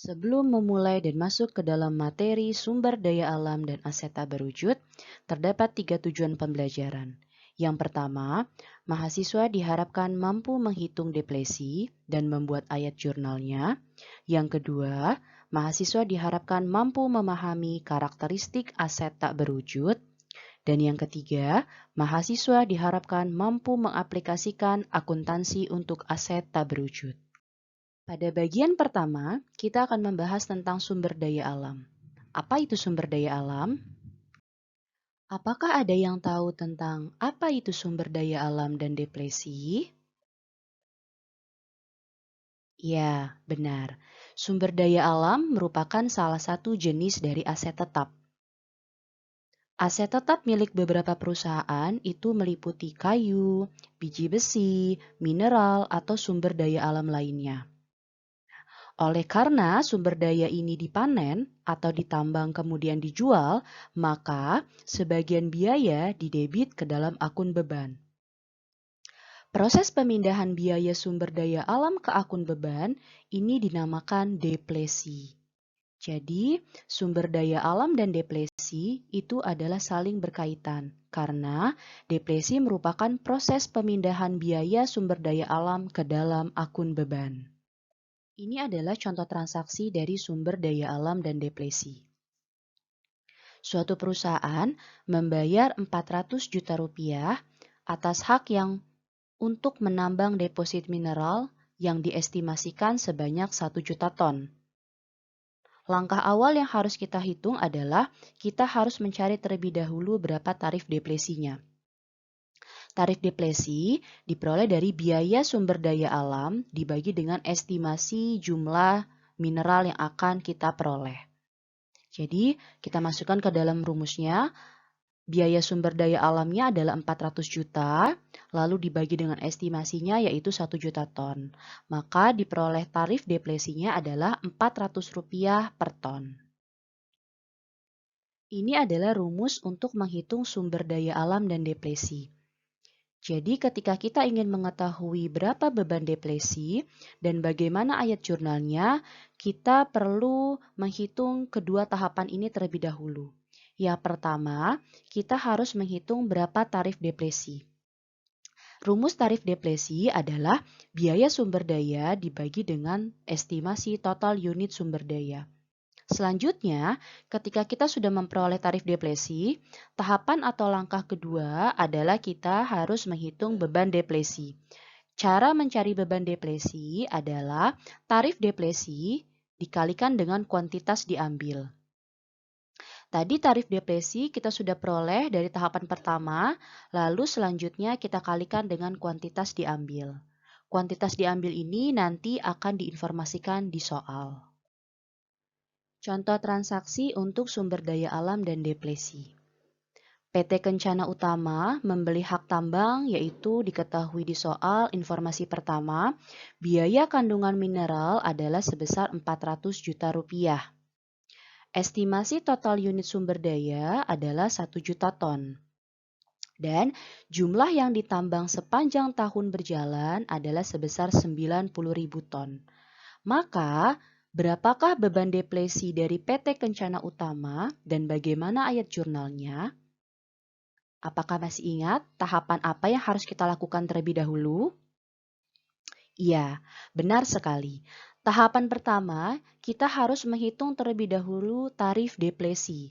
Sebelum memulai dan masuk ke dalam materi sumber daya alam dan aset tak berwujud, terdapat 3 tujuan pembelajaran. Yang pertama, mahasiswa diharapkan mampu menghitung depresi dan membuat ayat jurnalnya. Yang kedua, mahasiswa diharapkan mampu memahami karakteristik aset tak berwujud. Dan yang ketiga, mahasiswa diharapkan mampu mengaplikasikan akuntansi untuk aset tak berwujud. Pada bagian pertama, kita akan membahas tentang sumber daya alam. Apa itu sumber daya alam? Apakah ada yang tahu tentang apa itu sumber daya alam dan depresi? Ya, benar. Sumber daya alam merupakan salah satu jenis dari aset tetap. Aset tetap milik beberapa perusahaan itu meliputi kayu, biji besi, mineral, atau sumber daya alam lainnya. Oleh karena sumber daya ini dipanen atau ditambang kemudian dijual, maka sebagian biaya didebit ke dalam akun beban. Proses pemindahan biaya sumber daya alam ke akun beban ini dinamakan depresi. Jadi, sumber daya alam dan depresi itu adalah saling berkaitan karena depresi merupakan proses pemindahan biaya sumber daya alam ke dalam akun beban. Ini adalah contoh transaksi dari sumber daya alam dan depresi. Suatu perusahaan membayar 400 juta rupiah atas hak yang untuk menambang deposit mineral yang diestimasikan sebanyak 1 juta ton. Langkah awal yang harus kita hitung adalah kita harus mencari terlebih dahulu berapa tarif depresinya. Tarif depresi diperoleh dari biaya sumber daya alam dibagi dengan estimasi jumlah mineral yang akan kita peroleh. Jadi, kita masukkan ke dalam rumusnya, biaya sumber daya alamnya adalah 400 juta, lalu dibagi dengan estimasinya yaitu 1 juta ton. Maka diperoleh tarif depresinya adalah Rp400 per ton. Ini adalah rumus untuk menghitung sumber daya alam dan depresi. Jadi ketika kita ingin mengetahui berapa beban depresi dan bagaimana ayat jurnalnya, kita perlu menghitung kedua tahapan ini terlebih dahulu. Yang pertama, kita harus menghitung berapa tarif depresi. Rumus tarif depresi adalah biaya sumber daya dibagi dengan estimasi total unit sumber daya. Selanjutnya, ketika kita sudah memperoleh tarif depresi, tahapan atau langkah kedua adalah kita harus menghitung beban depresi. Cara mencari beban depresi adalah tarif depresi dikalikan dengan kuantitas diambil. Tadi tarif depresi kita sudah peroleh dari tahapan pertama, lalu selanjutnya kita kalikan dengan kuantitas diambil. Kuantitas diambil ini nanti akan diinformasikan di soal. Contoh transaksi untuk sumber daya alam dan depresi. PT Kencana Utama membeli hak tambang yaitu diketahui di soal informasi pertama, biaya kandungan mineral adalah sebesar 400 juta rupiah. Estimasi total unit sumber daya adalah 1 juta ton. Dan jumlah yang ditambang sepanjang tahun berjalan adalah sebesar 90.000 ton. Maka, berapakah beban depresi dari PT Kencana Utama dan bagaimana ayat jurnalnya? Apakah masih ingat tahapan apa yang harus kita lakukan terlebih dahulu? Iya, benar sekali. Tahapan pertama, kita harus menghitung terlebih dahulu tarif depresi.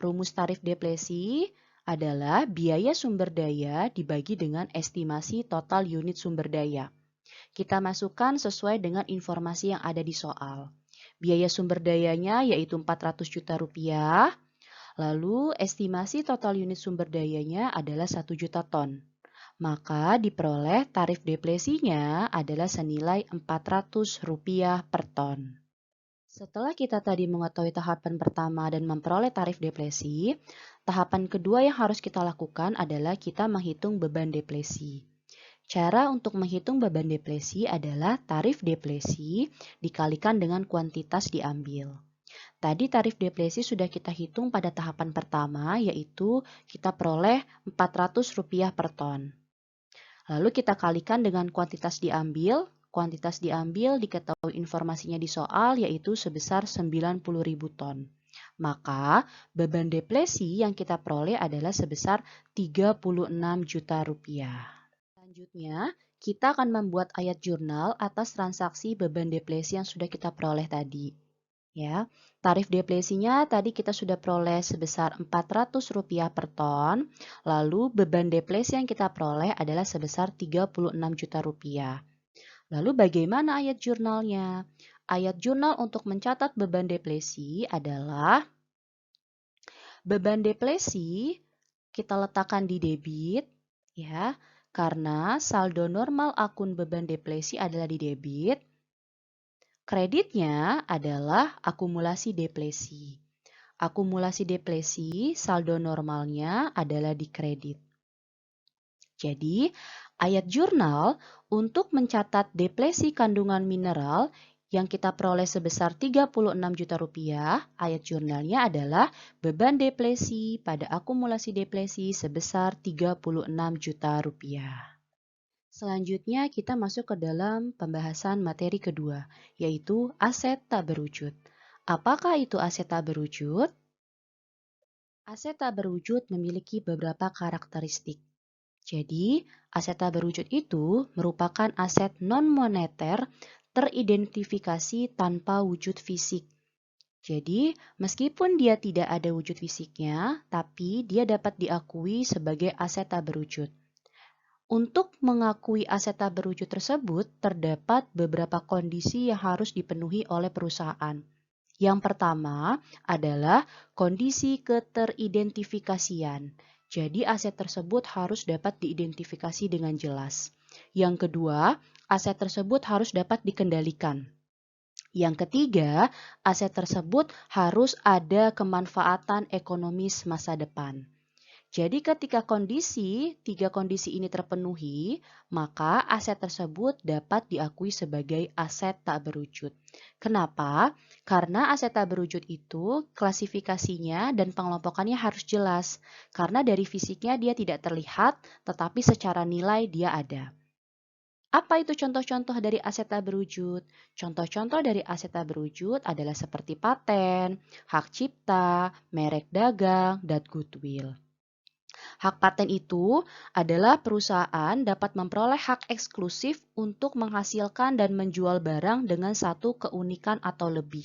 Rumus tarif depresi adalah biaya sumber daya dibagi dengan estimasi total unit sumber daya. Kita masukkan sesuai dengan informasi yang ada di soal. Biaya sumber dayanya yaitu 400 juta rupiah, lalu estimasi total unit sumber dayanya adalah 1 juta ton. Maka diperoleh tarif depresinya adalah senilai Rp400 per ton. Setelah kita tadi mengetahui tahapan pertama dan memperoleh tarif depresi, tahapan kedua yang harus kita lakukan adalah kita menghitung beban depresi. Cara untuk menghitung beban depresi adalah tarif depresi dikalikan dengan kuantitas diambil. Tadi tarif depresi sudah kita hitung pada tahapan pertama, yaitu kita peroleh Rp400 per ton. Lalu kita kalikan dengan kuantitas diambil, Kuantitas diambil diketahui informasinya di soal yaitu sebesar 90.000 ton. Maka beban depresi yang kita peroleh adalah sebesar 36 juta rupiah. Selanjutnya, kita akan membuat ayat jurnal atas transaksi beban depresi yang sudah kita peroleh tadi. Ya, tarif depresinya tadi kita sudah peroleh sebesar Rp400 per ton, lalu beban depresi yang kita peroleh adalah sebesar 36 juta rupiah. Lalu bagaimana ayat jurnalnya? Ayat jurnal untuk mencatat beban depresi adalah beban depresi kita letakkan di debit, ya, karena saldo normal akun beban depresi adalah di debit. Kreditnya adalah akumulasi depresi. Akumulasi depresi saldo normalnya adalah di kredit. Jadi, ayat jurnal untuk mencatat depresi kandungan mineral yang kita peroleh sebesar 36 juta rupiah, ayat jurnalnya adalah beban depresi pada akumulasi depresi sebesar 36 juta rupiah. Selanjutnya kita masuk ke dalam pembahasan materi kedua, yaitu aset tak berwujud. Apakah itu aset tak berwujud? Aset tak berwujud memiliki beberapa karakteristik. Jadi, aset tak berwujud itu merupakan aset non-moneter teridentifikasi tanpa wujud fisik. Jadi, meskipun dia tidak ada wujud fisiknya, tapi dia dapat diakui sebagai aset tak berwujud. Untuk mengakui aset tak berwujud tersebut, terdapat beberapa kondisi yang harus dipenuhi oleh perusahaan. Yang pertama adalah kondisi keteridentifikasian. Jadi aset tersebut harus dapat diidentifikasi dengan jelas. Yang kedua, aset tersebut harus dapat dikendalikan. Yang ketiga, aset tersebut harus ada kemanfaatan ekonomis masa depan. Jadi ketika tiga kondisi ini terpenuhi, maka aset tersebut dapat diakui sebagai aset tak berwujud. Kenapa? Karena aset tak berwujud itu klasifikasinya dan pengelompokannya harus jelas. Karena dari fisiknya dia tidak terlihat, tetapi secara nilai dia ada. Apa itu contoh-contoh dari aset tak berwujud? Contoh-contoh dari aset tak berwujud adalah seperti paten, hak cipta, merek dagang, dan goodwill. Hak paten itu adalah perusahaan dapat memperoleh hak eksklusif untuk menghasilkan dan menjual barang dengan satu keunikan atau lebih.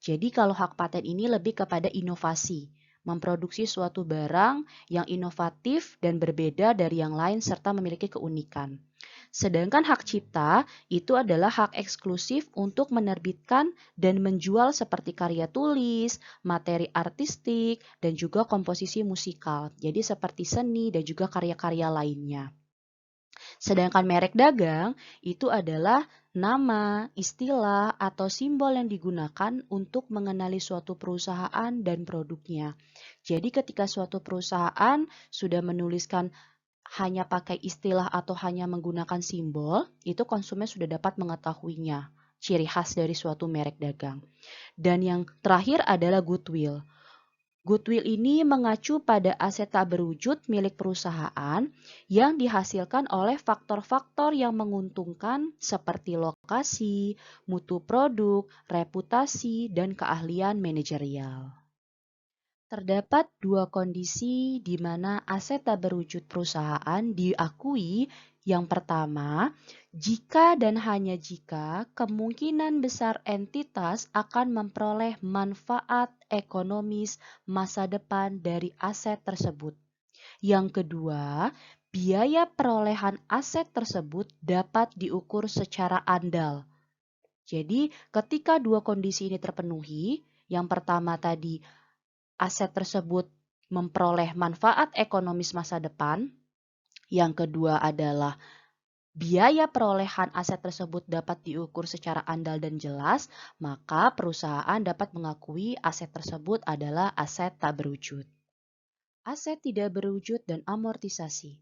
Jadi kalau hak paten ini lebih kepada inovasi, memproduksi suatu barang yang inovatif dan berbeda dari yang lain serta memiliki keunikan. Sedangkan hak cipta itu adalah hak eksklusif untuk menerbitkan dan menjual seperti karya tulis, materi artistik, dan juga komposisi musikal. Jadi seperti seni dan juga karya-karya lainnya. Sedangkan merek dagang itu adalah nama, istilah, atau simbol yang digunakan untuk mengenali suatu perusahaan dan produknya. Jadi ketika suatu perusahaan sudah menuliskan hanya pakai istilah atau hanya menggunakan simbol, itu konsumen sudah dapat mengetahuinya, ciri khas dari suatu merek dagang. Dan yang terakhir adalah goodwill. Goodwill ini mengacu pada aset tak berwujud milik perusahaan yang dihasilkan oleh faktor-faktor yang menguntungkan seperti lokasi, mutu produk, reputasi, dan keahlian manajerial. Terdapat dua kondisi di mana aset tak berwujud perusahaan diakui. Yang pertama, jika dan hanya jika kemungkinan besar entitas akan memperoleh manfaat ekonomis masa depan dari aset tersebut. Yang kedua, biaya perolehan aset tersebut dapat diukur secara andal. Jadi, ketika dua kondisi ini terpenuhi, yang pertama tadi aset tersebut memperoleh manfaat ekonomis masa depan. Yang kedua adalah biaya perolehan aset tersebut dapat diukur secara andal dan jelas, maka perusahaan dapat mengakui aset tersebut adalah aset tak berwujud. Aset tidak berwujud dan amortisasi.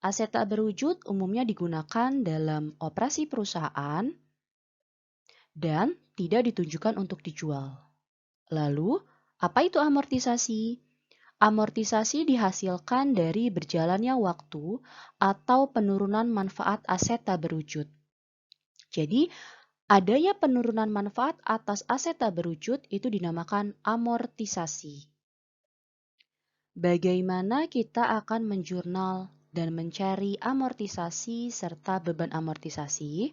Aset tak berwujud umumnya digunakan dalam operasi perusahaan dan tidak ditunjukkan untuk dijual. Lalu, apa itu amortisasi? Amortisasi dihasilkan dari berjalannya waktu atau penurunan manfaat aset tak berwujud. Jadi, adanya penurunan manfaat atas aset tak berwujud itu dinamakan amortisasi. Bagaimana kita akan menjurnal dan mencari amortisasi serta beban amortisasi?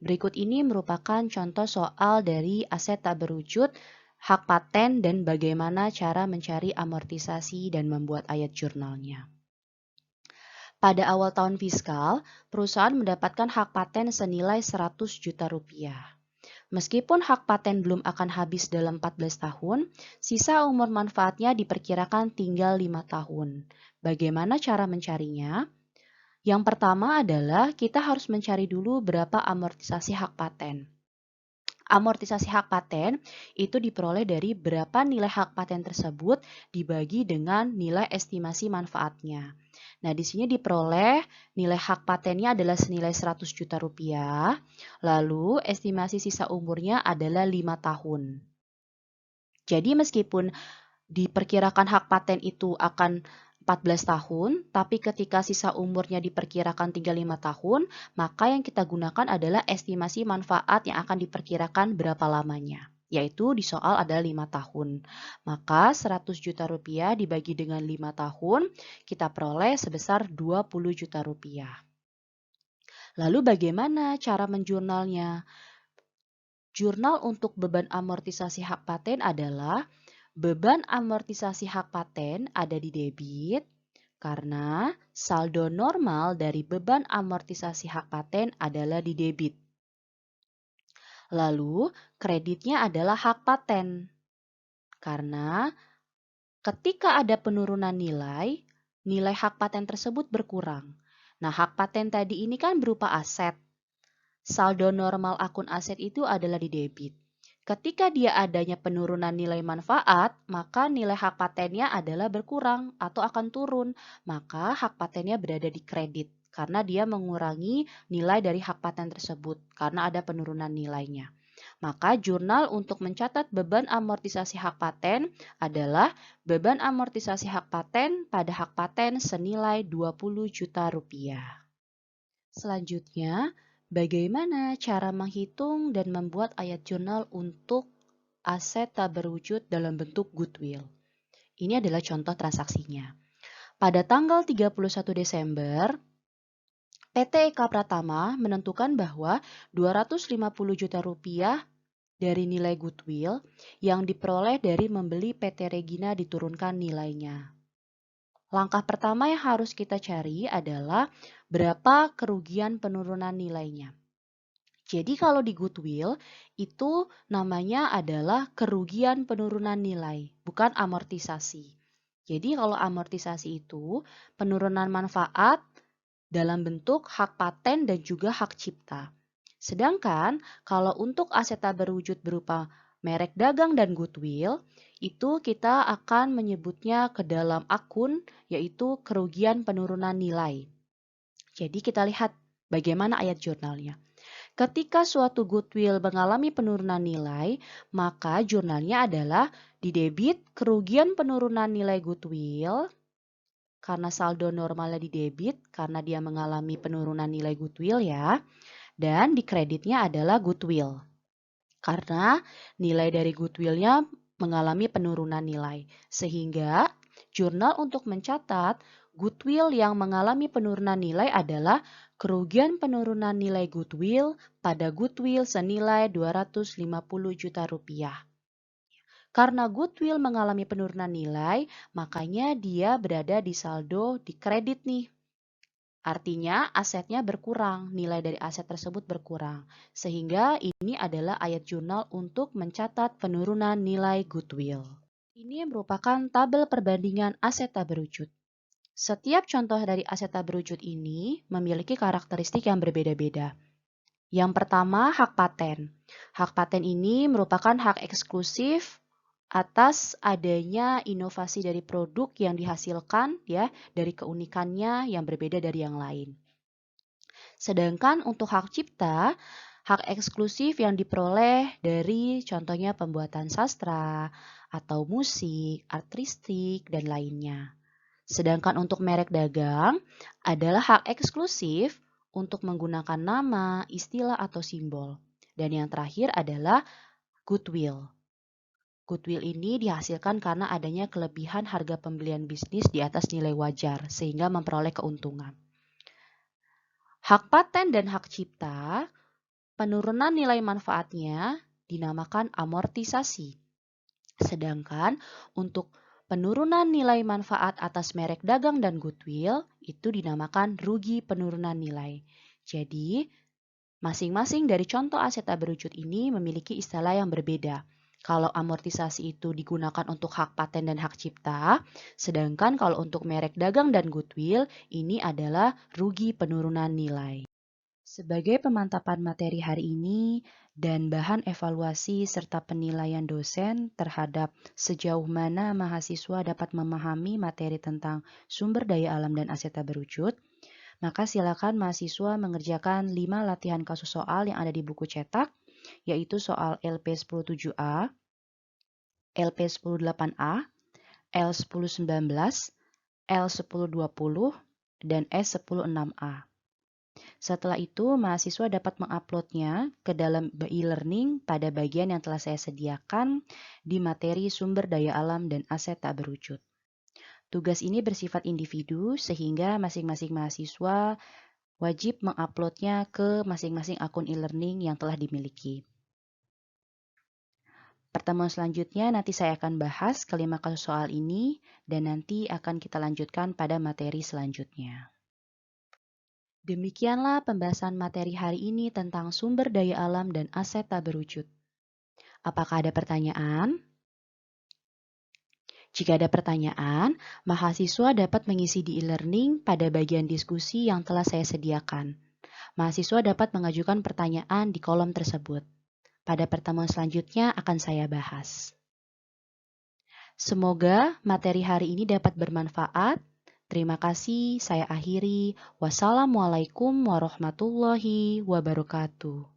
Berikut ini merupakan contoh soal dari aset tak berwujud, hak paten, dan bagaimana cara mencari amortisasi dan membuat ayat jurnalnya. Pada awal tahun fiskal, perusahaan mendapatkan hak paten senilai 100 juta rupiah. Meskipun hak paten belum akan habis dalam 14 tahun, sisa umur manfaatnya diperkirakan tinggal 5 tahun. Bagaimana cara mencarinya? Yang pertama adalah kita harus mencari dulu berapa amortisasi hak paten. Amortisasi hak paten itu diperoleh dari berapa nilai hak paten tersebut dibagi dengan nilai estimasi manfaatnya. Nah, di sini diperoleh nilai hak patennya adalah senilai 100 juta rupiah, lalu estimasi sisa umurnya adalah 5 tahun. Jadi meskipun diperkirakan hak paten itu akan 14 tahun, tapi ketika sisa umurnya diperkirakan tinggal 5 tahun, maka yang kita gunakan adalah estimasi manfaat yang akan diperkirakan berapa lamanya, yaitu di soal adalah 5 tahun. Maka 100 juta rupiah dibagi dengan 5 tahun, kita peroleh sebesar 20 juta rupiah. Lalu bagaimana cara menjurnalnya? Jurnal untuk beban amortisasi hak paten adalah beban amortisasi hak paten ada di debit karena saldo normal dari beban amortisasi hak paten adalah di debit. Lalu, kreditnya adalah hak paten karena ketika ada penurunan nilai, nilai hak paten tersebut berkurang. Nah, hak paten tadi ini kan berupa aset. Saldo normal akun aset itu adalah di debit. Ketika dia adanya penurunan nilai manfaat, maka nilai hak patennya adalah berkurang atau akan turun. Maka hak patennya berada di kredit karena dia mengurangi nilai dari hak paten tersebut karena ada penurunan nilainya. Maka jurnal untuk mencatat beban amortisasi hak paten adalah beban amortisasi hak paten pada hak paten senilai 20 juta rupiah. Selanjutnya, bagaimana cara menghitung dan membuat ayat jurnal untuk aset tak berwujud dalam bentuk goodwill? Ini adalah contoh transaksinya. Pada tanggal 31 Desember, PT Eka Pratama menentukan bahwa 250 juta rupiah dari nilai goodwill yang diperoleh dari membeli PT Regina diturunkan nilainya. Langkah pertama yang harus kita cari adalah berapa kerugian penurunan nilainya. Jadi kalau di goodwill itu namanya adalah kerugian penurunan nilai, bukan amortisasi. Jadi kalau amortisasi itu penurunan manfaat dalam bentuk hak paten dan juga hak cipta. Sedangkan kalau untuk aset tak berwujud berupa merek dagang dan goodwill, itu kita akan menyebutnya ke dalam akun yaitu kerugian penurunan nilai. Jadi kita lihat bagaimana ayat jurnalnya. Ketika suatu goodwill mengalami penurunan nilai, maka jurnalnya adalah di debit kerugian penurunan nilai goodwill karena saldo normalnya di debit karena dia mengalami penurunan nilai goodwill ya. Dan di kreditnya adalah goodwill. Karena nilai dari goodwillnya mengalami penurunan nilai. Sehingga jurnal untuk mencatat goodwill yang mengalami penurunan nilai adalah kerugian penurunan nilai goodwill pada goodwill senilai 250 juta rupiah. Karena goodwill mengalami penurunan nilai, makanya dia berada di saldo di kredit nih. Artinya asetnya berkurang, nilai dari aset tersebut berkurang. Sehingga ini adalah ayat jurnal untuk mencatat penurunan nilai goodwill. Ini merupakan tabel perbandingan aset tak berwujud. Setiap contoh dari aset tak berwujud ini memiliki karakteristik yang berbeda-beda. Yang pertama, hak paten. Hak paten ini merupakan hak eksklusif atas adanya inovasi dari produk yang dihasilkan ya dari keunikannya yang berbeda dari yang lain. Sedangkan untuk hak cipta, hak eksklusif yang diperoleh dari contohnya pembuatan sastra atau musik, artistik dan lainnya. Sedangkan untuk merek dagang adalah hak eksklusif untuk menggunakan nama, istilah, atau simbol. Dan yang terakhir adalah goodwill. Goodwill ini dihasilkan karena adanya kelebihan harga pembelian bisnis di atas nilai wajar, sehingga memperoleh keuntungan. Hak paten dan hak cipta, penurunan nilai manfaatnya dinamakan amortisasi. Sedangkan untuk penurunan nilai manfaat atas merek dagang dan goodwill itu dinamakan rugi penurunan nilai. Jadi, masing-masing dari contoh aset tak berwujud ini memiliki istilah yang berbeda. Kalau amortisasi itu digunakan untuk hak paten dan hak cipta, sedangkan kalau untuk merek dagang dan goodwill ini adalah rugi penurunan nilai. Sebagai pemantapan materi hari ini dan bahan evaluasi serta penilaian dosen terhadap sejauh mana mahasiswa dapat memahami materi tentang sumber daya alam dan aset tak berwujud, maka silakan mahasiswa mengerjakan 5 latihan kasus soal yang ada di buku cetak, yaitu soal LP107A, LP108A, L1019, L1020, dan S106A. Setelah itu, mahasiswa dapat menguploadnya ke dalam e-learning pada bagian yang telah saya sediakan di materi sumber daya alam dan aset tak berwujud. Tugas ini bersifat individu sehingga masing-masing mahasiswa wajib menguploadnya ke masing-masing akun e-learning yang telah dimiliki. Pertemuan selanjutnya nanti saya akan bahas kelima kasus soal ini dan nanti akan kita lanjutkan pada materi selanjutnya. Demikianlah pembahasan materi hari ini tentang sumber daya alam dan aset tak berwujud. Apakah ada pertanyaan? Jika ada pertanyaan, mahasiswa dapat mengisi di e-learning pada bagian diskusi yang telah saya sediakan. Mahasiswa dapat mengajukan pertanyaan di kolom tersebut. Pada pertemuan selanjutnya akan saya bahas. Semoga materi hari ini dapat bermanfaat. Terima kasih, saya akhiri. Wassalamualaikum warahmatullahi wabarakatuh.